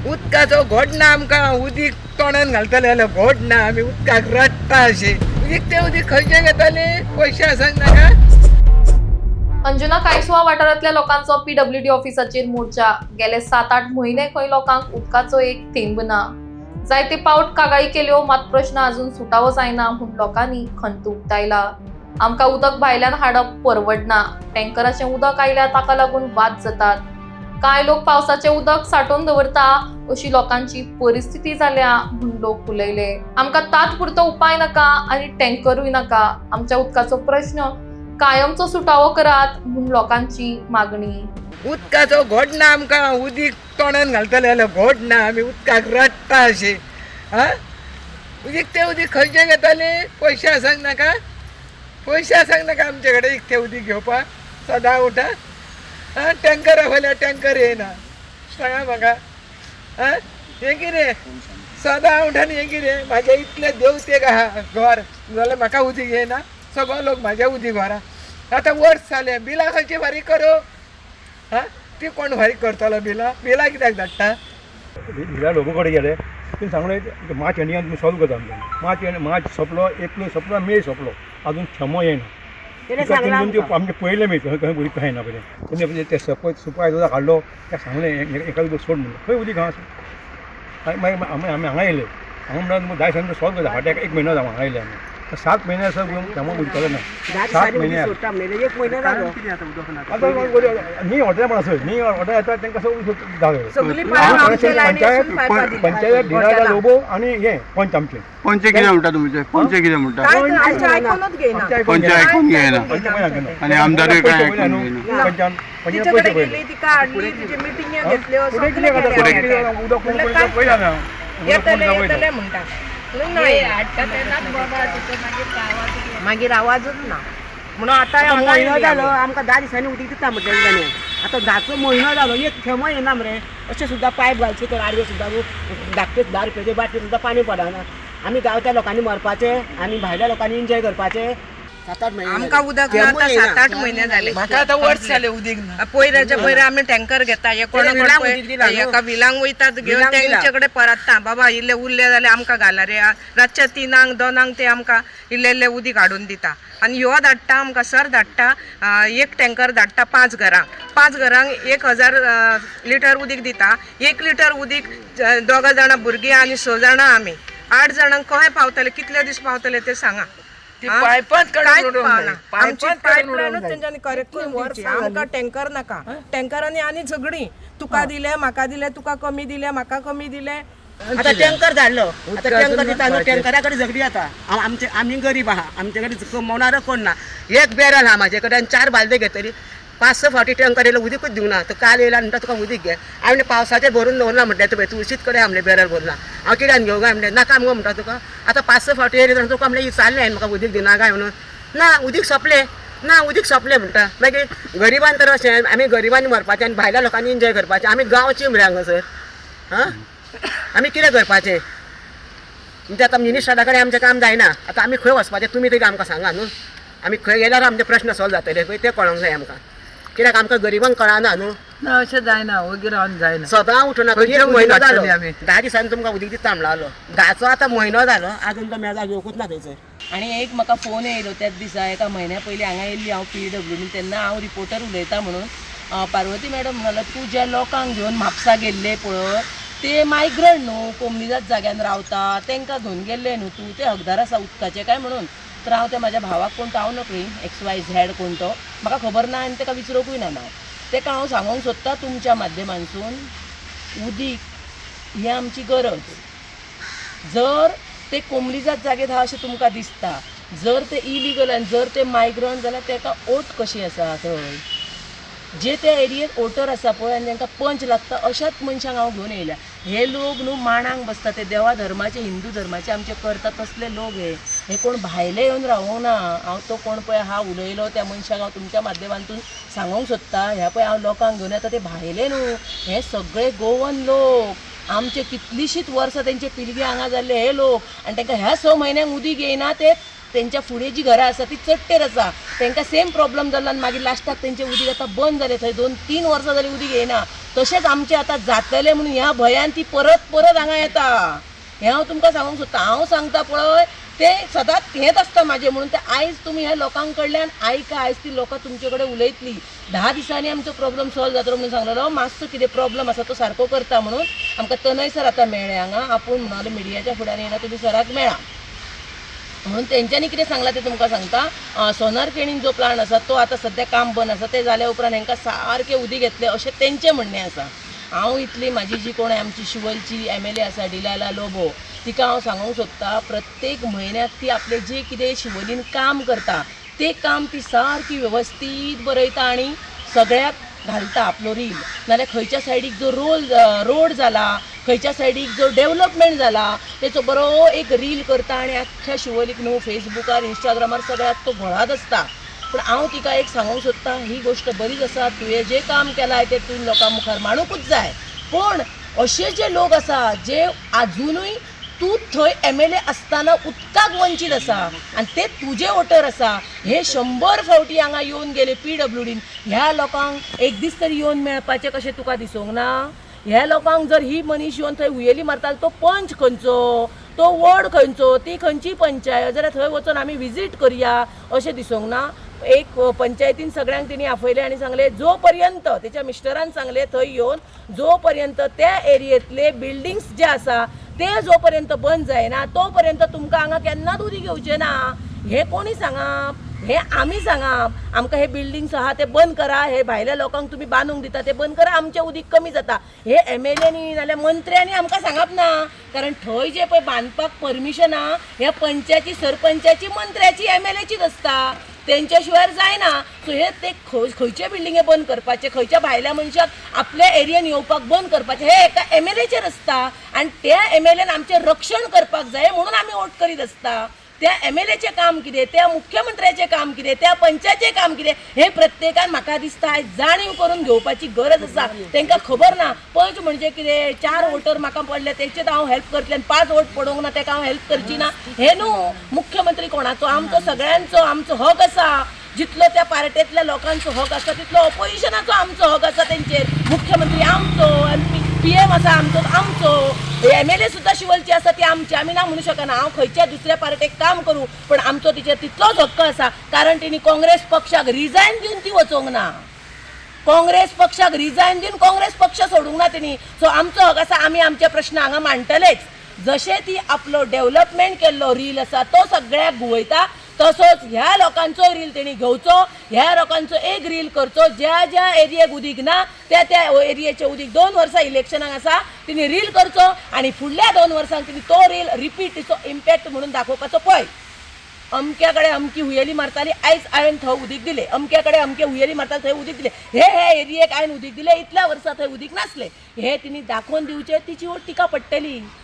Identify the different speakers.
Speaker 1: उदकाचो घोट ना आमकां उदीक तोंडान घालतले जाल्यार घोट ना आमी उदकाक रडटा अशें उदीक ते उदीक खंयचे घेताले पयशे आसाक नाका.
Speaker 2: अंजुना कायसुवा वाठारांतल्या लोकांचो PWD ऑफिसाचेर मोर्चा. गेले 7-8 म्हयने खंय लोकांक उदकाचो एक थेंब ना. जायते पावट कागाळी केल्यो मात प्रश्न अजून सुटावो जायना म्हूण लोकांनी खंत उक्तायला. आमकां उदक भायल्यान हाडप परवडना. टँकराचें उदक आयल्या ताका लागून वाद जातात. कांय लोक पावसाचें उदक सांठोवन दवरता अशी लोकांची परिस्थिती जाल्या म्हूण लोक उलयले. आमकां तात्पुरतो उपाय नाका आनी टँकरूय नाका. आमच्या उदकाचो प्रश्न कायमचो सुटावो करात म्हूण लोकांची मागणी.
Speaker 1: उदकाचो घोट ना आमकां उदीक तोंडान घालतले जाल्यार घोट ना आमी उदकाक रडटा अशें उदीक ते उदीक खंयचे घेताले पयशे आसाक नाका. पयशे आसाक नाका आमचे कडेन ते उदीक घेवपाक. सदां उठा टँकर आयल्यार टँकर येना सांगा म्हाका हें कितें सदां उठान हें कितें म्हाजे इतले देवतेक आहा घर जाल्यार म्हाका उदीक येना. सगळो लोक म्हाज्या उदीक व्हरा. आतां वर्स जालें बिलां खंयची फारीक करूं ती कोण फारीक करतलो बिलां कित्याक धाडटा.
Speaker 3: बिलां लोकां कडेन गेले तुमी सांगलें मार्च एंडिंगान तुमी सॉल्व करता आमकां. मार्च सोंपलो एप्रील सोंपलो मे सोंपलो अजून क्षमो येना. आमचे पयले मे खंय उदीक काय ना पळय तुमी ते सुपाय सुद्दां हाडलो त्या सांगलें एका दिवस सोड म्हणून खंय उदीक हांगा मागीर आमी हांगा येयले. हांगा म्हणून 10 दिसांनी सॉल्व करता फाटी 1 म्हयनो जालो हांगा येयले आमी. 7 महिने असं क्षमो उदकलो ना. 7 महिने न्ही हॉटेल पण असं न्ही हॉटेल येतात तांकां पंचायत धिराला लोबो आनी हे पंच आमचे
Speaker 4: पंचे कितें म्हणटा तुमचे पंचे कितें म्हणटा पंच आयकून घेयना आनी आमदारूय काय आयकून घेयना.
Speaker 3: पंचान पयशे पयले पयला ना
Speaker 5: मागीर आवाजच ना म्हणून आता म्हयनो जालो आमकां 10 दिसांनी उदीक दिता म्हटलें जाणें. आतां 10चो म्हयनो जालो एक क्षमो येना मरे. अशें सुद्दां पायप घालचे तर आडवे सुद्दां धाकटे 10 रुपयाचे बाटली सुद्दां पाणी पडना. आमी गांवच्या लोकांनी मरपाचें आनी भायल्या लोकांनी एन्जॉय करपाचें. 7-8 महिने
Speaker 6: आमकां उदक ना आतां 7-8 महिने जाले.
Speaker 1: म्हाका आतां वर्स जालें उदीक ना.
Speaker 6: पयऱ्याच्या पयरे आमी टँकर घेता एका विलांक वयतात घेवन तेंचे कडेन परतता बाबा इल्ले उरले जाल्यार आमकां घाला रे. रातच्या 3 2 ते आमकां इल्लें उदीक हाडून दिता आनी ह्यो धाडटा आमकां सर धाडटा एक टँकर धाडटा 5 घरांक 1000 लिटर उदीक दिता. 1 लिटर उदीक 2 जाणां भुरगीं आनी 6 जाणां आमी 8 जाणांक कशें पावतले कितले दीस पावतले ते सांगा.
Speaker 5: आमकां टँकर नाका. टँकरांनी आनी झगडी तुका दिले म्हाका दिले तुका कमी दिले म्हाका कमी दिले. आतां टँकर धाडलो आतां टँकर दिता न्हू टँकरा कडेन झगडी जाता. आमी गरीब आहा आमचे कडेन कमवणारो कोण ना. एक बॅरल आहा म्हाजे कडेन 4 बालदे घेतली 5-6 फावटी टँकर येयलो उदीकूच दिवना. तो काल येयला म्हणटा तुका उदीक घे. हांवें पावसाचें भरून दवरला म्हटलें तुवें तुळशीत कडेन आपलें बॅरल भरला. हांव कित्याक घेवं काय म्हणलें नाका मुगो म्हणटा तुका. आतां 5-6 फावटी येयले तुका आपलें चाललें म्हाका उदीक दिना काय म्हणून. ना उदीक सोंपलें म्हणटा. मागीर गरिबान तर अशें आमी गरिबांनी मरपाचें आनी भायल्या लोकांनी एन्जॉय करपाचें. आमी गांवची मरे हांगासर आमी कितें करपाचें. म्हणजे आतां मिनिस्टरा कडेन आमचें काम जायना. आतां आमी खंय वचपाचें तुमी तरी आमकां सांगा न्हू. आमी खंय गेल्यार आमचे प्रश्न सॉल्व जातले पळय ते कळोंक जाय आमकां. कित्याक आमकां गरिबांक कळना न्हू.
Speaker 1: ना अशें जायना वगैरे रावन जायना.
Speaker 5: सदां उठून 1 म्हयनो जालो 10 दिसांनी तुमकां उदीक दिता म्हणलो 10चो आतां म्हयनो जालो आजून तो मेजाक येवकूच ना थंयसर.
Speaker 7: आणि एक म्हाका फोन येयलो त्याच दिसा एका म्हयन्या पयलीं हांगा येयल्ली हांव PWD तेन्ना हांव रिपोर्टर उलयता म्हणून पार्वती मॅडम म्हणलो तूं ज्या लोकांक घेवन म्हापसा गेल्ले पळय ते मायग्रंट न्हू कोमनीजात जाग्यान रावता तांकां घेवन गेल्ले न्हू तूं ते हकदार आसा उदकाचे काय म्हणून. तर हांव त्या म्हाज्या भावाक कोण तो हांव नकळी XYZ कोण तो म्हाका खबर ना आनी ताका विचारूंकूय ना हांव. ताका हांव सांगूंक सोदतां तुमच्या माध्यमांतसून उदीक ही आमची गरज. जर ते कोमलीजात जागेत आहा अशें तुमकां दिसता जर ते इलिगल आनी जर ते मायग्रंट जाल्यार ताका ओट कशी आसा थंय. जे त्या एरियेत ओटर आसा पळय आनी तांकां पंच लागता अशाच मनशांक हांव घेवन येयल्या. हे लोक न्हू मांडांक बसता ते देवा धर्माचे हिंदू धर्माचे आमचे करता तसले लोक हे कोण भायले येवन रावूंक ना. हांव तो कोण पळय हा उलयलो त्या मनशाक हांव तुमच्या माध्यमांतून सांगूंक सोदता. ह्या पळय हांव लोकांक घेवन येता ते भायले न्हू हे सगळे गोवन लोक. आमचे कितलीशींच वर्सां तेंचे पिळगी हांगा जाल्ले हे लोक आनी तांकां ह्या 6 म्हयन्यांक उदीक येयना ते तेंच्या फुडें जी घरां आसा ती चडटेर आसा तांकां सेम प्रॉब्लम जाल्लो आनी मागीर लास्टाक तेंचें उदीक आतां बंद जालें. थंय 2-3 वर्सां जालीं उदीक येयना. तशेंच आमचें आतां जातलें म्हणून ह्या भयान ती परत परत हांगा येता. हें हांव तुमकां सांगूंक सोदता. हांव सांगता पळय ते सदांच हेंच आसता म्हाजें म्हणून ते आयज तुमी ह्या लोकांक कडल्यान आयका. आयज ती लोकां तुमचे कडेन उलयतली. 10 दिसांनी आमचो प्रॉब्लम सॉल्व जातलो म्हणून सांगलेलो. मातसो कितें प्रॉब्लम आसा तो सारको करता म्हणून आमकां तनय सर आतां मेळ्ळे हांगा. आपूण म्हणून मिडियाच्या फुड्यान येयना तुमी सराक मेळा म्हणून तेंच्यांनी कितें सांगलां तें तुमकां सांगता. सोनार केणीन जो प्लांट आसा तो आतां सद्या काम बंद आसा. ते जाल्या उपरांत हेंकां सारकें उदीक येतलें अशें तेंचें म्हणणें आसा. हांव इतली म्हाजी जी कोण आमची शिवलची MLA आसा डिलाला लोबो तिका हांव सांगूंक सोदता प्रत्येक म्हयन्याक ती आपलें जें कितें शिवोलीन काम करता तें काम ती सारकी वेवस्थीत बरयता आनी सगळ्याक घालता आपलो रील. नाल्यार खंयच्या सायडीक जो रोड जाला खंयच्या सायडीक जो डेवलपमेंट जाला तेचो बरो एक रील करता आनी आख्ख्या शिवोलीक न्हू फेसबुकार इंस्टाग्रामार सगळ्याक तो घोळात आसता. पण हांव तिका एक सांगूंक सोदता ही गोश्ट बरीच आसा. तुवें जें काम केलां तें तुवें लोकां मुखार मांडूंकूच जाय. पण अशे जे लोक आसा जे आजुनूय तूं थंय MLA आसतना उदकाक वंचीत आसा आनी ते तुजे वोटर आसा. हे 100 फावटी हांगा येवन गेले PWDन. ह्या लोकांक एक दीस तरी येवन मेळपाचें कशें तुका दिसूंक ना? ह्या लोकांक जर ही मनीस येवन थंय हुयेली मारतालो तो पंच खंयचो तो वॉर्ड खंयचो ती खंयची पंचायत जाल्यार थंय वचून आमी विजीट करया अशें दिसूंक ना? एक पंचायतीन सगळ्यांक तिणी आपयलें आनी सांगलें जो पर्यंत तेच्या मिस्टरान सांगलें थंय येवन जो पर्यंत त्या एरियेंतले बिल्डिंग्स जे आसा ते जो पर्यंत बंद जायना तो पर्यंत तुमकां हांगा केन्नाच उदीक येवचें ना. हे कोणी सांगप? हे आमी सांगप आमकां हे बिल्डिंग्स आहा ते बंद करा. हे भायल्या लोकांक तुमी बांदूंक दिता ते बंद करा. आमचें उदीक कमी जाता. हे MLAनी नाल्यार मंत्र्यांनी आमकां सांगप ना. कारण थंय जे पळय बांदपाक परमिशना ह्या पंचायती सरपंचाची मंत्र्याची MLAचीच आसता. तेंच्या शिवाय जायना. सो हे ते खंयचे बिल्डिंगे बंद करपाचे खंयच्या भायल्या मनशाक आपल्या एरियेन येवपाक बंद करपाचे हे एका MLAचेर आसता. आनी त्या MLAन आमचें रक्षण करपाक जाय म्हणून आमी वोट करीत आसता. त्या MLAचें काम कितें त्या मुख्यमंत्र्याचें काम कितें त्या पंचायतीचें काम कितें हे प्रत्येकान म्हाका दिसता आयज जाणीव करून घेवपाची गरज आसा. तांकां खबर ना पंच म्हणजे कितें 4 वोटर म्हाका पडले तेचेर हांव हेल्प करतलें आनी 5 वोट पडोवंक ना ताका हांव हेल्प करची ना. हे न्हू मुख्यमंत्री कोणाचो आमचो सगळ्यांचो आमचो हक आसा. जितलो त्या पार्टेंतल्या लोकांचो हक आसा तितलो ऑपोजिशनाचो आमचो हक आसा तेंचेर. मुख्यमंत्री आमचो PM आसा आमचो MLA सुद्दां शिवलची आसा ती आमची. आमी ना म्हणू शकना. हांव खंयच्या दुसऱ्या पार्टेक काम करूं पण आमचो तिचेर तितलोच हक्क आसा. कारण तिणी काँग्रेस पक्षाक रिजायन दिवन ती वचोंक ना. काँग्रेस पक्षाक रिजायन दिवन काँग्रेस पक्ष सोडूंक ना तिणी. सो आमचो हक आसा आमी आमचे प्रश्न हांगा मांडटलेच. जशें ती आपलो डेव्हलपमेंट केल्लो रील आसा तो सगळ्याक घुंवयता तसोच ह्या लोकांचो रील तेणी घेवचो. ह्या लोकांचो एक रील करचो ज्या ज्या एरियेक उदीक ना त्या त्या एरियेचें उदीक 2 वर्सां इलेक्शनाक आसा तिणी रील करचो आनी फुडल्या 2 वर्सांक तिणी तो रील रिपीट तिचो इम्पॅक्ट म्हणून दाखोवपाचो. पळय अमक्या कडेन अमकी हुयेली मारताली आयज हांवें थंय उदीक दिलें. अमक्या कडेन अमके हुयेली मारताली थंय उदीक दिलें. हे एरियेक हांवें उदीक दिलें इतल्या वर्सां थंय उदीक नासलें. हे तिणी दाखोवन दिवचें तिची वोट तिका पडटली.